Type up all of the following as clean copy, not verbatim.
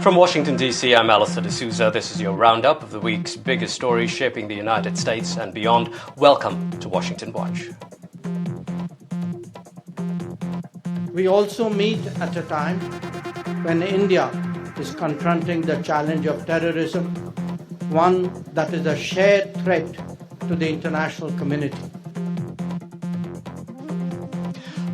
From Washington, D.C., I'm Allister D'Souza. This is your roundup of the week's biggest stories shaping the United States and beyond. Welcome to Washington Watch. We also meet at a time when India is confronting the challenge of terrorism, one that is a shared threat to the international community.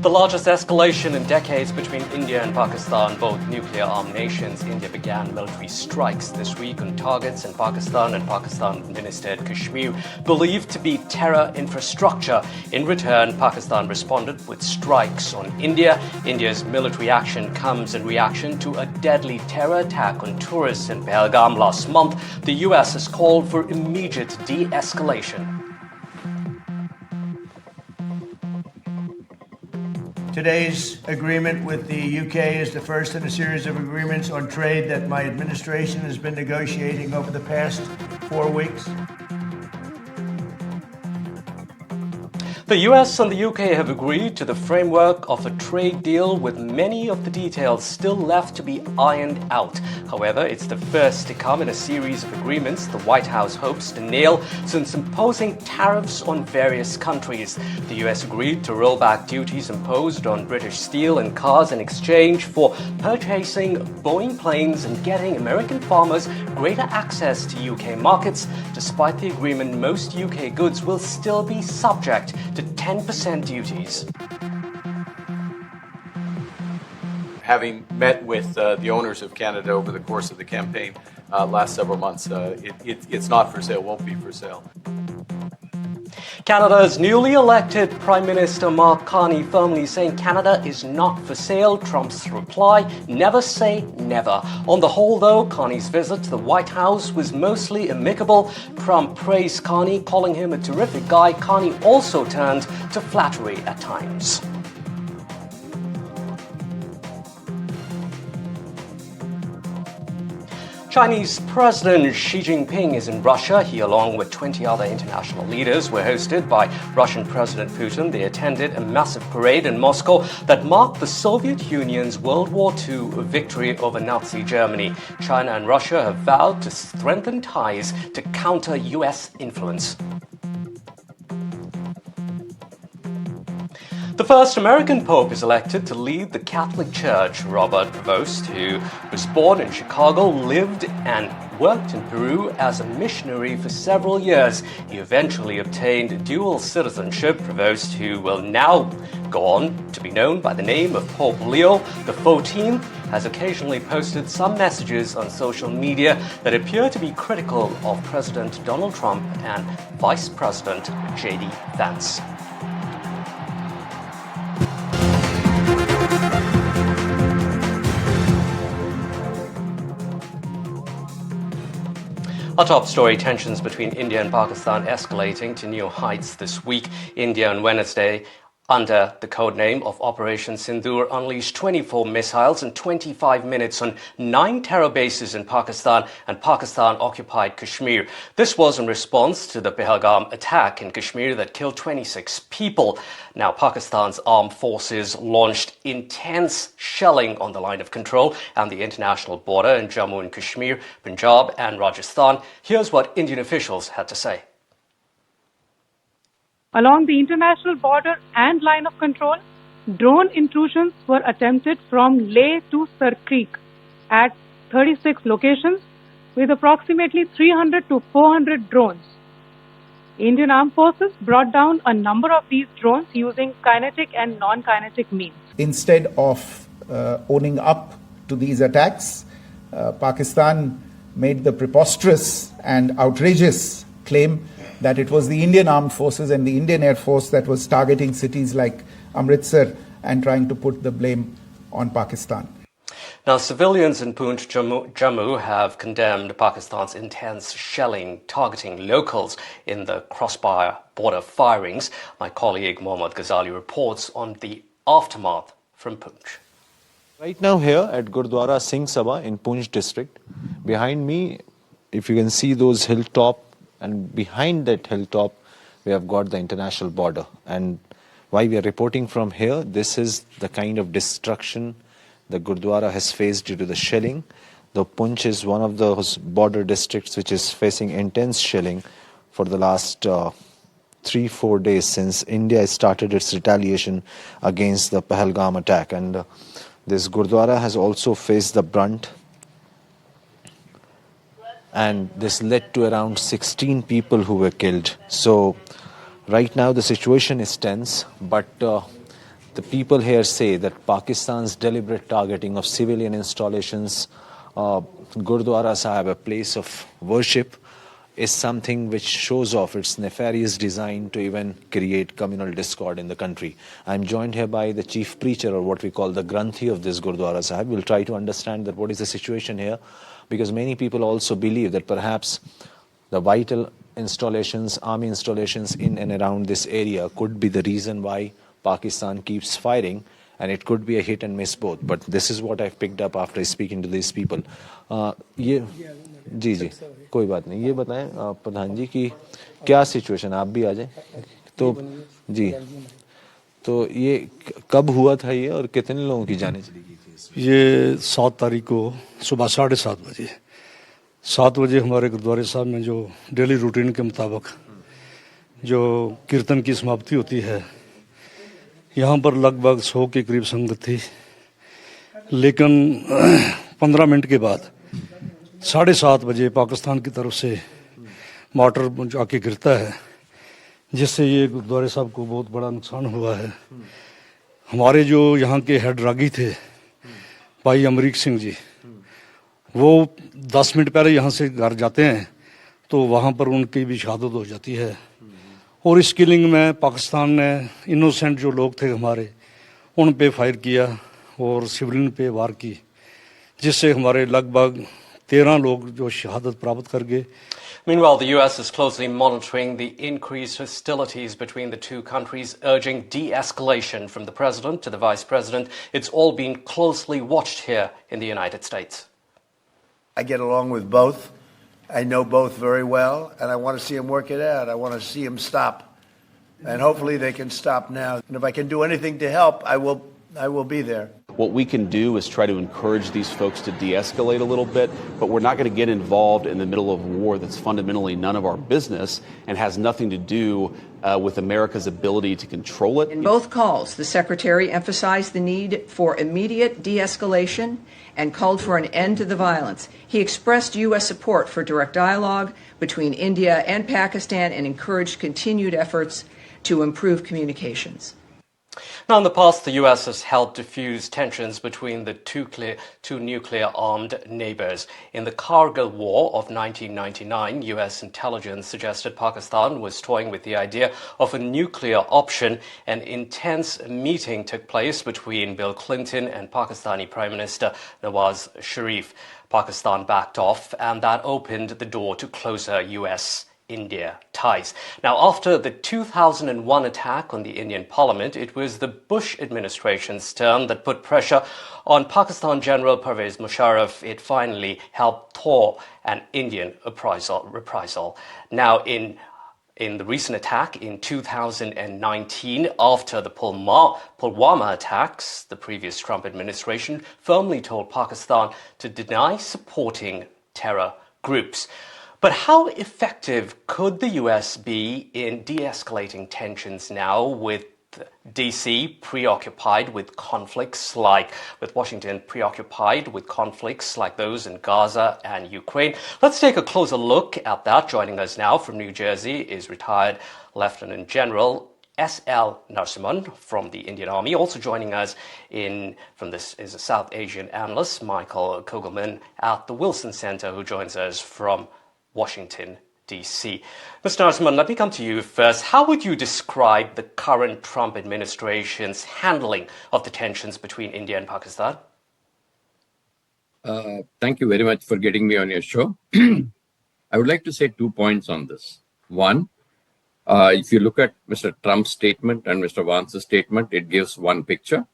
The largest escalation in decades between India and Pakistan, both nuclear-armed nations. India began military strikes this week on targets in Pakistan and Pakistan-administered Kashmir, believed to be terror infrastructure. In return, Pakistan responded with strikes on India. India's military action comes in reaction to a deadly terror attack on tourists in Pahalgam last month. The US has called for immediate de-escalation. Today's agreement with the UK is the first in a series of agreements on trade that my administration has been negotiating over the past 4 weeks. The US and the UK have agreed to the framework of a trade deal, with many of the details still left to be ironed out. However, it's the first to come in a series of agreements the White House hopes to nail since imposing tariffs on various countries. The US agreed to roll back duties imposed on British steel and cars in exchange for purchasing Boeing planes and getting American farmers greater access to UK markets. Despite the agreement, most UK goods will still be subject to 10% duties. Having met with the owners of Canada over the course of the campaign last several months, it's not for sale, won't be for sale. Canada's newly elected Prime Minister Mark Carney firmly saying Canada is not for sale. Trump's reply, never say never. On the whole, though, Carney's visit to the White House was mostly amicable. Trump praised Carney, calling him a terrific guy. Carney also turned to flattery at times. Chinese President Xi Jinping is in Russia. He, along with 20 other international leaders, were hosted by Russian President Putin. They attended a massive parade in Moscow that marked the Soviet Union's World War II victory over Nazi Germany. China and Russia have vowed to strengthen ties to counter US influence. The first American Pope is elected to lead the Catholic Church. Robert Prevost, who was born in Chicago, lived and worked in Peru as a missionary for several years. He eventually obtained dual citizenship. Prevost, who will now go on to be known by the name of Pope Leo XIV, has occasionally posted some messages on social media that appear to be critical of President Donald Trump and Vice President J.D. Vance. Our top story, tensions between India and Pakistan escalating to new heights this week. India on Wednesday, under the codename of Operation Sindoor, unleashed 24 missiles in 25 minutes on 9 terror bases in Pakistan and Pakistan-occupied Kashmir. This was in response to the Pahalgam attack in Kashmir that killed 26 people. Now, Pakistan's armed forces launched intense shelling on the line of control and the international border in Jammu and Kashmir, Punjab and Rajasthan. Here's what Indian officials had to say. Along the international border and line of control, drone intrusions were attempted from Leh to Sar Creek at 36 locations with approximately 300 to 400 drones. Indian Armed Forces brought down a number of these drones using kinetic and non-kinetic means. Instead of owning up to these attacks, Pakistan made the preposterous and outrageous claim that it was the Indian Armed Forces and the Indian Air Force that was targeting cities like Amritsar and trying to put the blame on Pakistan. Now, civilians in Poonch, Jammu have condemned Pakistan's intense shelling targeting locals in the cross-border firings. My colleague Mohammad Ghazali reports on the aftermath from Poonch. Right now here at Gurdwara Singh Sabha in Poonch district, behind me, if you can see those hilltop, and behind that hilltop, we have got the international border. And why we are reporting from here, this is the kind of destruction the Gurdwara has faced due to the shelling. The Poonch is one of those border districts which is facing intense shelling for the last 3-4 days since India started its retaliation against the Pahalgam attack. And this Gurdwara has also faced the brunt. And this led to around 16 people who were killed. So right now the situation is tense, but the people here say that Pakistan's deliberate targeting of civilian installations, Gurdwara Sahib, a place of worship, is something which shows off its nefarious design to even create communal discord in the country. I'm joined here by the chief preacher, or what we call the Granthi of this Gurdwara Sahib. We'll try to understand that what is the situation here, because many people also believe that perhaps the vital installations, army installations in and around this area could be the reason why Pakistan keeps firing, and it could be a hit and miss both. But this is what I've picked up after speaking to these people. जी जी कोई बात नहीं, ये बताएं प्रधान जी कि क्या situation, आप भी आ जाएं तो जी, तो ये कब हुआ था ये और कितने लोगों की जानें चली गई थी? ये 7 तारीख को सुबह 7:30 बजे 7 बजे हमारे गुरुद्वारे साहब में जो डेली रूटीन के मुताबिक जो कीर्तन की समाप्ति होती है, यहाँ पर लगभग 100 के करीब संगत थी, लेकिन 15 मिनट के बाद 7:30 बजे पाकिस्तान की तरफ से मोटर आके गिरता है, जिससे ये गुरुद्वारे साहब को बहुत बड़ा नुकसान हुआ है। हमारे जो यहाँ के हेड रागी थे भाई अमरीक सिंह जी, वो 10 मिनट पहले यहाँ से घर जाते हैं तो वहाँ पर उनकी भी शहादत हो जाती है। और इस किलिंग में पाकिस्तान ने इनोसेंट जो लोग थे हमारे, उन पे फायर किया और सिविलियन पे वार की, जिससे हमारे लगभग 13 लोग जो शहादत प्राप्त कर गए। Meanwhile, the US is closely monitoring the increased hostilities between the two countries, urging de-escalation from the president to the vice president. It's all been closely watched here in the United States. I get along with both. I know both very well, and I want to see them work it out. I want to see them stop. And hopefully they can stop now. And if I can do anything to help, I will be there. What we can do is try to encourage these folks to de-escalate a little bit, but we're not going to get involved in the middle of war that's fundamentally none of our business and has nothing to do with America's ability to control it. In both calls, the Secretary emphasized the need for immediate de-escalation and called for an end to the violence. He expressed U.S. support for direct dialogue between India and Pakistan and encouraged continued efforts to improve communications. Now, in the past, the U.S. has helped diffuse tensions between the two nuclear-armed neighbors. In the Kargil War of 1999, U.S. intelligence suggested Pakistan was toying with the idea of a nuclear option. An intense meeting took place between Bill Clinton and Pakistani Prime Minister Nawaz Sharif. Pakistan backed off, and that opened the door to closer U.S.-India ties. Now, after the 2001 attack on the Indian Parliament, it was the Bush administration's turn that put pressure on Pakistan General Pervez Musharraf. It finally helped thaw an Indian reprisal. Now, in the recent attack in 2019, after the Pulwama attacks, the previous Trump administration firmly told Pakistan to deny supporting terror groups. But how effective could the US be in de-escalating tensions now, with DC preoccupied with conflicts with Washington preoccupied with conflicts like those in Gaza and Ukraine? Let's take a closer look at that. Joining us now from New Jersey is retired Lieutenant General S.L. Narasimhan from the Indian Army. Also joining us from this is a South Asian analyst, Michael Kogelman at the Wilson Center, who joins us from Washington, D.C. Mr. Narasimhan, let me come to you first. How would you describe the current Trump administration's handling of the tensions between India and Pakistan? Thank you very much for getting me on your show. I would like to say 2 points on this. One, if you look at Mr. Trump's statement and Mr. Vance's statement, it gives one picture.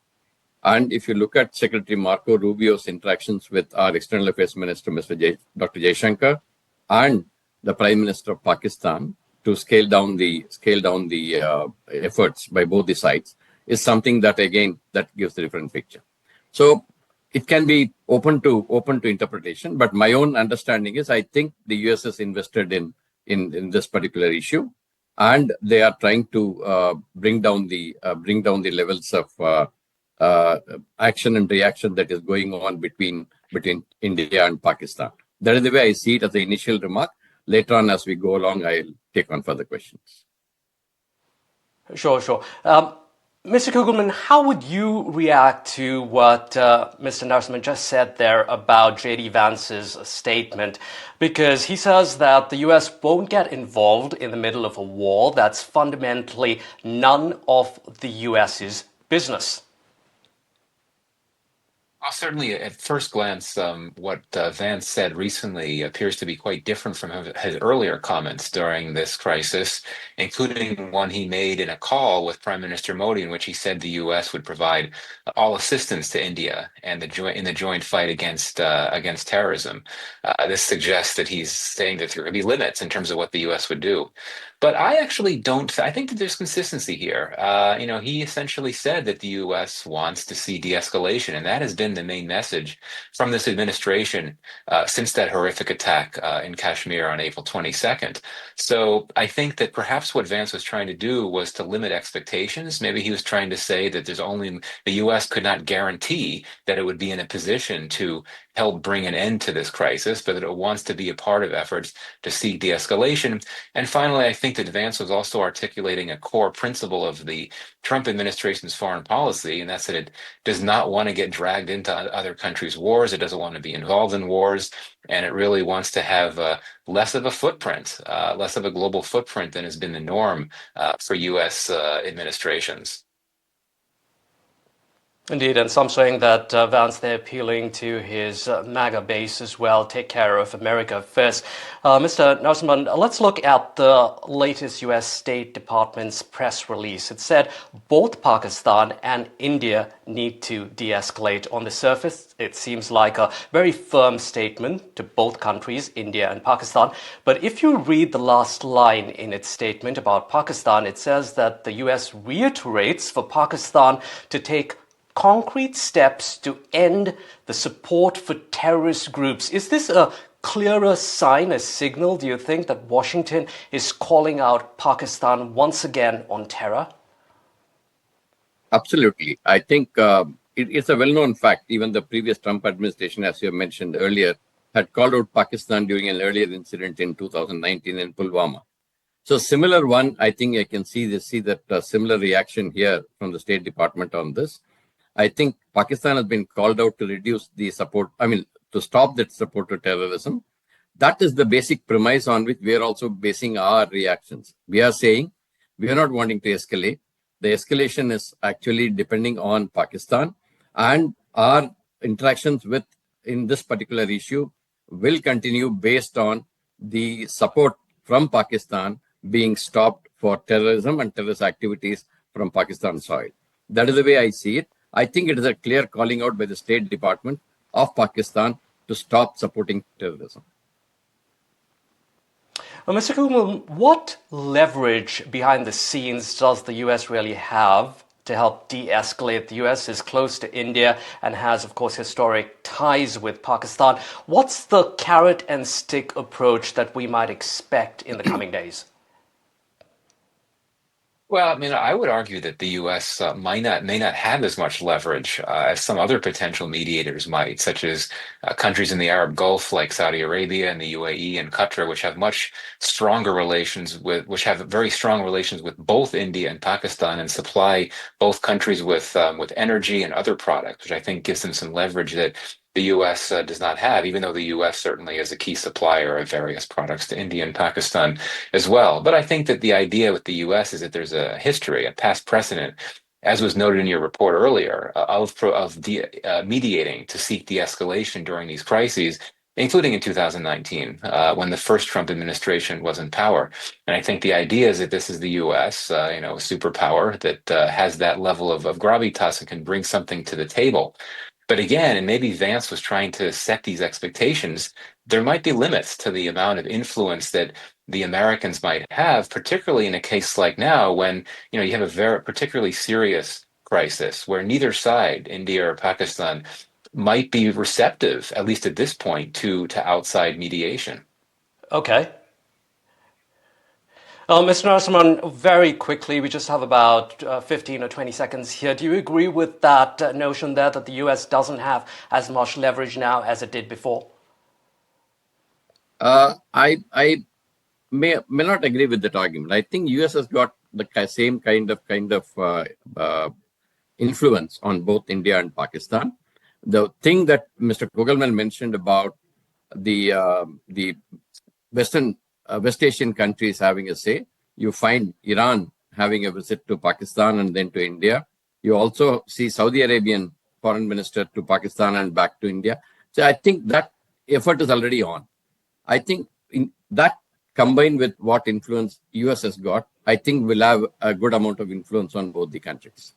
And if you look at Secretary Marco Rubio's interactions with our External Affairs Minister, Dr. Jaishankar, and the Prime Minister of Pakistan to scale down the efforts by both the sides, is something that, again, that gives a different picture. So it can be open to interpretation. But my own understanding is, I think the US is invested in this particular issue, and they are trying to bring down the levels of action and reaction that is going on between India and Pakistan. That is the way I see it as the initial remark. Later on, as we go along, I'll take on further questions. Sure. Mr. Kugelman, how would you react to what Mr. Narasimhan just said there about J.D. Vance's statement? Because he says that the US won't get involved in the middle of a war that's fundamentally none of the US's business. Well, certainly at first glance, what Vance said recently appears to be quite different from his earlier comments during this crisis, including one he made in a call with Prime Minister Modi, in which he said the U.S. would provide all assistance to India and in the joint fight against terrorism. This suggests that he's saying that there could be limits in terms of what the U.S. would do. But I actually don't. I think that there's consistency here. He essentially said that the U.S. wants to see de-escalation, and that has been the main message from this administration since that horrific attack in Kashmir on April 22nd. So I think that perhaps what Vance was trying to do was to limit expectations. Maybe he was trying to say that the U.S. could not guarantee that it would be in a position to help bring an end to this crisis, but that it wants to be a part of efforts to seek de-escalation. And finally, I think that Vance was also articulating a core principle of the Trump administration's foreign policy, and that's that it does not want to get dragged into other countries' wars. It doesn't want to be involved in wars, and it really wants to have less of a footprint, less of a global footprint than has been the norm for U.S. administrations. Indeed, and some saying that Vance, they're appealing to his MAGA base as well, take care of America first. Mr. Narasimhan, let's look at the latest US State Department's press release. It said both Pakistan and India need to de-escalate. On the surface, it seems like a very firm statement to both countries, India and Pakistan. But if you read the last line in its statement about Pakistan, it says that the US reiterates for Pakistan to take concrete steps to end the support for terrorist groups. Is this a clearer sign, a signal, do you think, that Washington is calling out Pakistan once again on terror? Absolutely. I think it's a well-known fact. Even the previous Trump administration, as you mentioned earlier, had called out Pakistan during an earlier incident in 2019 in Pulwama. So similar one, I think I can see that similar reaction here from the State Department on this. I think Pakistan has been called out to reduce the support, to stop that support to terrorism. That is the basic premise on which we are also basing our reactions. We are saying we are not wanting to escalate. The escalation is actually depending on Pakistan, and our interactions in this particular issue will continue based on the support from Pakistan being stopped for terrorism and terrorist activities from Pakistan soil. That is the way I see it. I think it is a clear calling out by the State Department of Pakistan to stop supporting terrorism. Well, Mr. Kugelman, what leverage behind the scenes does the US really have to help de-escalate? The US is close to India and has, of course, historic ties with Pakistan. What's the carrot and stick approach that we might expect in the coming days? Well, I would argue that the U.S. may not have as much leverage as some other potential mediators might, such as countries in the Arab Gulf like Saudi Arabia and the UAE and Qatar, which have very strong relations with both India and Pakistan and supply both countries with energy and other products, which I think gives them some leverage that the U.S. Does not have, even though the U.S. certainly is a key supplier of various products to India and Pakistan as well. But I think that the idea with the U.S. is that there's a history, a past precedent, as was noted in your report earlier, of mediating to seek de-escalation during these crises, including in 2019, when the first Trump administration was in power. And I think the idea is that this is the U.S., a superpower that has that level of gravitas and can bring something to the table. But again, and maybe Vance was trying to set these expectations, there might be limits to the amount of influence that the Americans might have, particularly in a case like now when you have a very particularly serious crisis where neither side, India or Pakistan, might be receptive, at least at this point, to outside mediation. Okay. Mr. Narasimhan, very quickly, we just have about 15 or 20 seconds here. Do you agree with that notion there that the US doesn't have as much leverage now as it did before? I may not agree with that argument. I think US has got the same kind of influence on both India and Pakistan. The thing that Mr. Kugelman mentioned about the West Asian countries having a say, you find Iran having a visit to Pakistan and then to India. You also see Saudi Arabian foreign minister to Pakistan and back to India. So I think that effort is already on. I think that combined with what influence US has got, I think will have a good amount of influence on both the countries.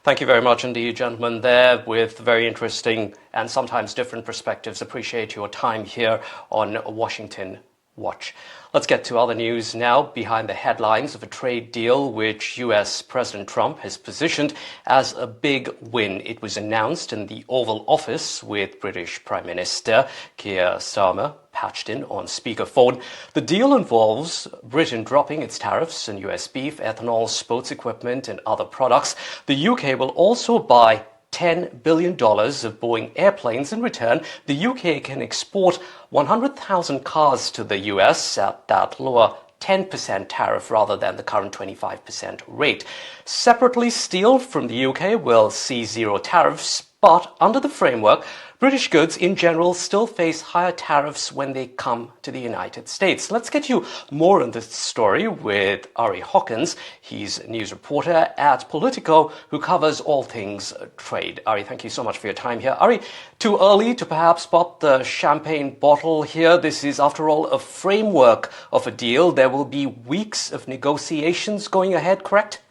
Thank you very much indeed, gentlemen, there with very interesting and sometimes different perspectives. Appreciate your time here on Washington Watch. Let's get to other news now. Behind the headlines of a trade deal which US President Trump has positioned as a big win. It was announced in the Oval Office with British Prime Minister Keir Starmer patched in on speakerphone. The deal involves Britain dropping its tariffs on US beef, ethanol, sports equipment and other products. The UK will also buy $10 billion of Boeing airplanes. In return, the UK can export 100,000 cars to the US at that lower 10% tariff rather than the current 25% rate. Separately, steel from the UK will see zero tariffs, but under the framework, British goods in general still face higher tariffs when they come to the United States. Let's get you more on this story with Ari Hawkins. He's a news reporter at Politico who covers all things trade. Ari, thank you so much for your time here. Ari, too early to perhaps spot the champagne bottle here. This is, after all, a framework of a deal. There will be weeks of negotiations going ahead, correct?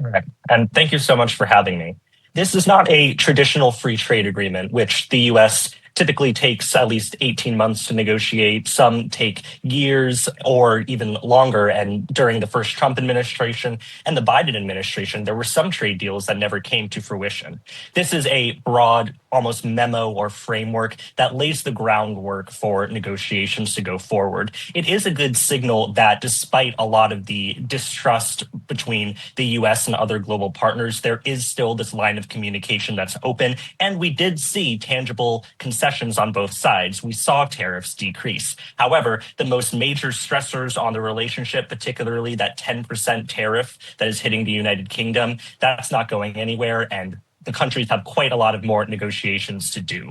Correct. And thank you so much for having me. This is not a traditional free trade agreement, which the U.S. typically takes at least 18 months to negotiate. Some take years or even longer. And during the first Trump administration and the Biden administration, there were some trade deals that never came to fruition. This is a broad, almost memo or framework that lays the groundwork for negotiations to go forward. It is a good signal that despite a lot of the distrust between the U.S. and other global partners, there is still this line of communication that's open. And we did see tangible concessions on both sides. We saw tariffs decrease. However, the most major stressors on the relationship, particularly that 10% tariff that is hitting the United Kingdom, that's not going anywhere. And the countries have quite a lot of more negotiations to do.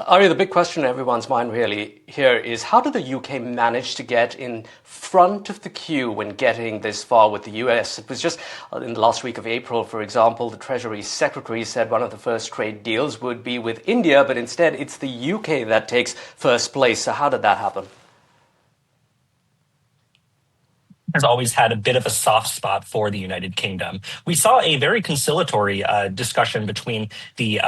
Ari, the big question in everyone's mind really here is how did the UK manage to get in front of the queue when getting this far with the US? It was just in the last week of April, for example, the Treasury Secretary said one of the first trade deals would be with India, but instead it's the UK that takes first place. So how did that happen? Has always had a bit of a soft spot for the United Kingdom. We saw a very conciliatory discussion between the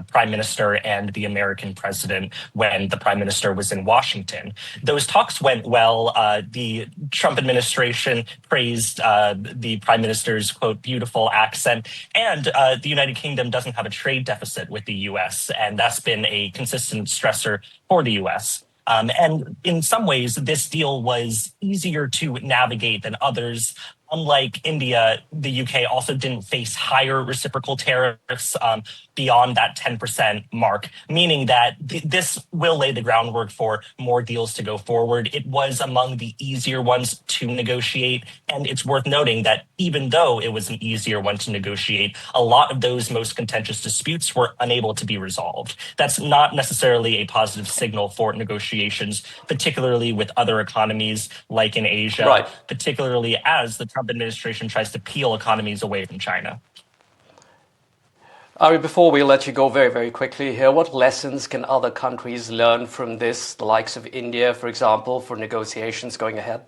Prime Minister and the American president when the Prime Minister was in Washington. Those talks went well. The Trump administration praised the Prime Minister's, quote, beautiful accent. And the United Kingdom doesn't have a trade deficit with the U.S., and that's been a consistent stressor for the U.S. And in some ways, this deal was easier to navigate than others. Unlike India, the UK also didn't face higher reciprocal tariffs beyond that 10% mark, meaning that this will lay the groundwork for more deals to go forward. It was among the easier ones to negotiate. And it's worth noting that even though it was an easier one to negotiate, a lot of those most contentious disputes were unable to be resolved. That's not necessarily a positive signal for negotiations, particularly with other economies like in Asia, right, particularly as the Trump administration tries to peel economies away from China. Ari, before we let you go very, very quickly here, what lessons can other countries learn from this, the likes of India, for example, for negotiations going ahead?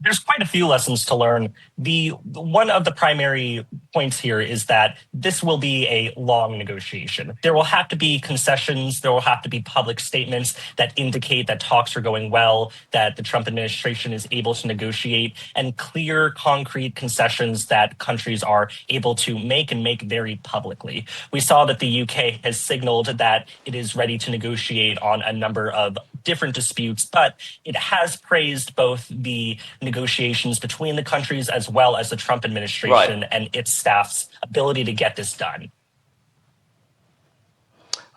There's quite a few lessons to learn. One of the primary points here is that this will be a long negotiation. There will have to be concessions. There will have to be public statements that indicate that talks are going well, that the Trump administration is able to negotiate, and clear, concrete concessions that countries are able to make and make very publicly. We saw that the UK has signaled that it is ready to negotiate on a number of different disputes, but it has praised both the negotiations between the countries as well as the Trump administration and its staff's ability to get this done.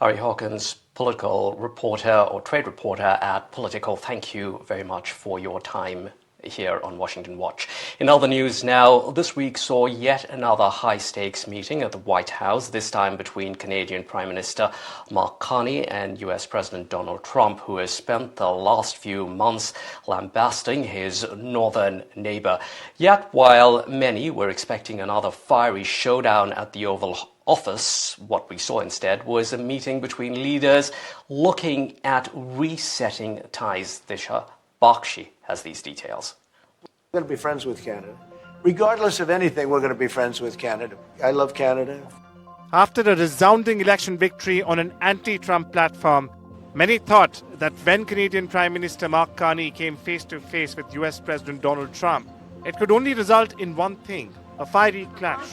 Ari Hawkins, political reporter or trade reporter at Political, thank you very much for your time here on Washington Watch. In other news now, this week saw yet another high-stakes meeting at the White House, this time between Canadian Prime Minister Mark Carney and US President Donald Trump, who has spent the last few months lambasting his northern neighbor. Yet, while many were expecting another fiery showdown at the Oval Office, what we saw instead was a meeting between leaders looking at resetting ties. Disha Bakshi has these details. We're going to be friends with Canada. Regardless of anything, we're going to be friends with Canada. I love Canada. After a resounding election victory on an anti-Trump platform, many thought that when Canadian Prime Minister Mark Carney came face-to-face with US President Donald Trump, it could only result in one thing, a fiery clash.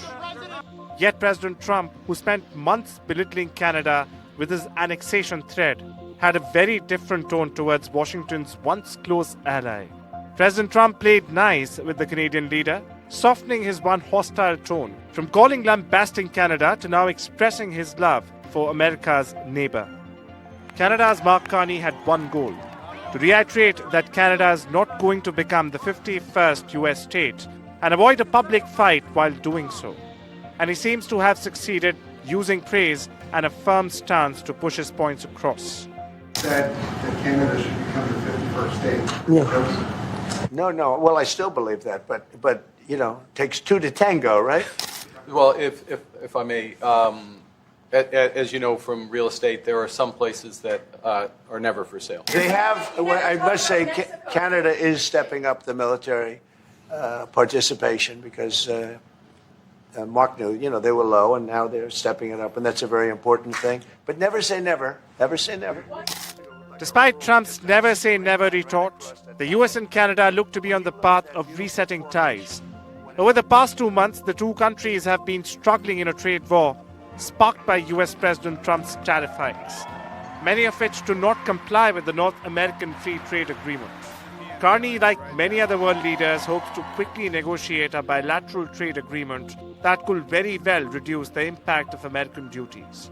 Yet President Trump, who spent months belittling Canada with his annexation threat, had a very different tone towards Washington's once close ally. President Trump played nice with the Canadian leader, softening his one hostile tone, from calling lambasting Canada to now expressing his love for America's neighbor. Canada's Mark Carney had one goal: to reiterate that Canada is not going to become the 51st US state and avoid a public fight while doing so. And he seems to have succeeded, using praise and a firm stance to push his points across. Said that Canada should become the 51st state. Yeah. No. Well, I still believe that, but you know, it takes two to tango, right? Well, if I may, as you know from real estate, there are some places that are never for sale. They have. I must say, Canada is stepping up the military participation because Mark knew, you know, they were low, and now they're stepping it up, and that's a very important thing. But never say never. Never say never. Despite Trump's never-say-never retort, the US and Canada look to be on the path of resetting ties. Over the past 2 months, the two countries have been struggling in a trade war, sparked by US President Trump's tariff hikes, many of which do not comply with the North American Free Trade Agreement. Carney, like many other world leaders, hopes to quickly negotiate a bilateral trade agreement that could very well reduce the impact of American duties.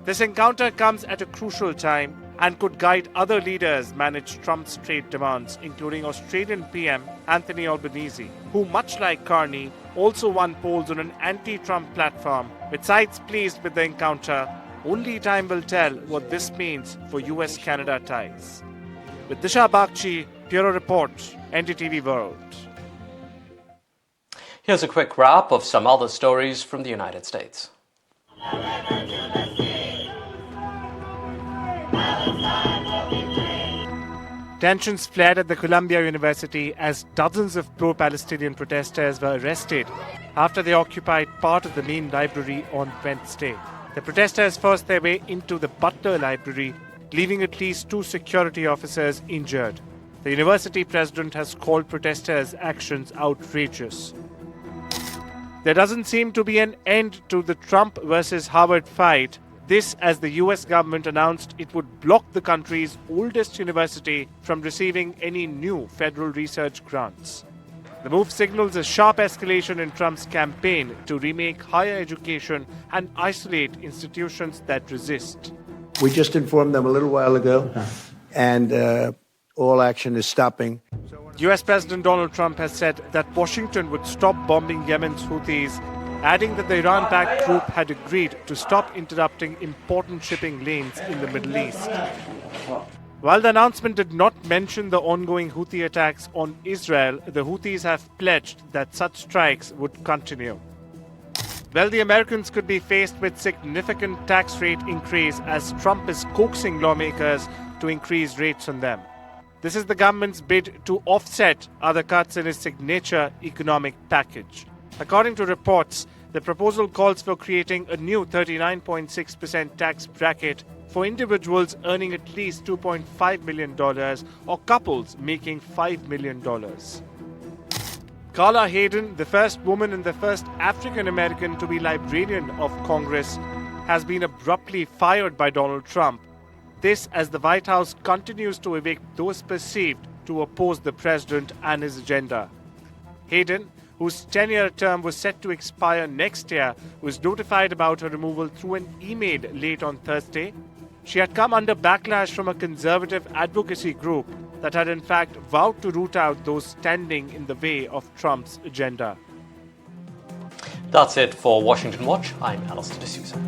This encounter comes at a crucial time and could guide other leaders manage Trump's trade demands, including Australian PM Anthony Albanese, who, much like Carney, also won polls on an anti-Trump platform. With sides pleased with the encounter, only time will tell what this means for US-Canada ties. With Disha Bakshi, Bureau Report, NDTV World. Here's a quick wrap of some other stories from the United States. Tensions flared at the Columbia University as dozens of pro-Palestinian protesters were arrested after they occupied part of the main library on Wednesday. The protesters forced their way into the Butler Library, leaving at least 2 security officers injured. The university president has called protesters' actions outrageous. There doesn't seem to be an end to the Trump versus Harvard fight. This as the US government announced it would block the country's oldest university from receiving any new federal research grants. The move signals a sharp escalation in Trump's campaign to remake higher education and isolate institutions that resist. We just informed them a little while ago, and all action is stopping. US President Donald Trump has said that Washington would stop bombing Yemen's Houthis, adding that the Iran-backed group had agreed to stop interrupting important shipping lanes in the Middle East. While the announcement did not mention the ongoing Houthi attacks on Israel, the Houthis have pledged that such strikes would continue. Well, the Americans could be faced with significant tax rate increase as Trump is coaxing lawmakers to increase rates on them. This is the government's bid to offset other cuts in its signature economic package. According to reports, the proposal calls for creating a new 39.6% tax bracket for individuals earning at least $2.5 million or couples making $5 million. Carla Hayden, the first woman and the first African American to be Librarian of Congress, has been abruptly fired by Donald Trump. This as the White House continues to evict those perceived to oppose the president and his agenda. Hayden, whose 10-year term was set to expire next year, was notified about her removal through an email late on Thursday. She had come under backlash from a conservative advocacy group that had in fact vowed to root out those standing in the way of Trump's agenda. That's it for Washington Watch. I'm Allister D'Souza.